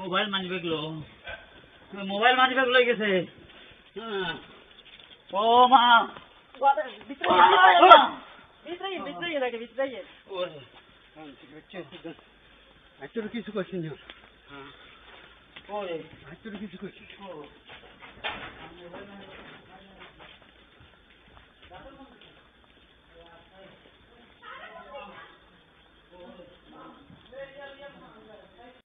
mobile money bag লো mobile money bag লই গেছে ও মা তোর কিছু করছিস না ওরে তোর কিছু করছিস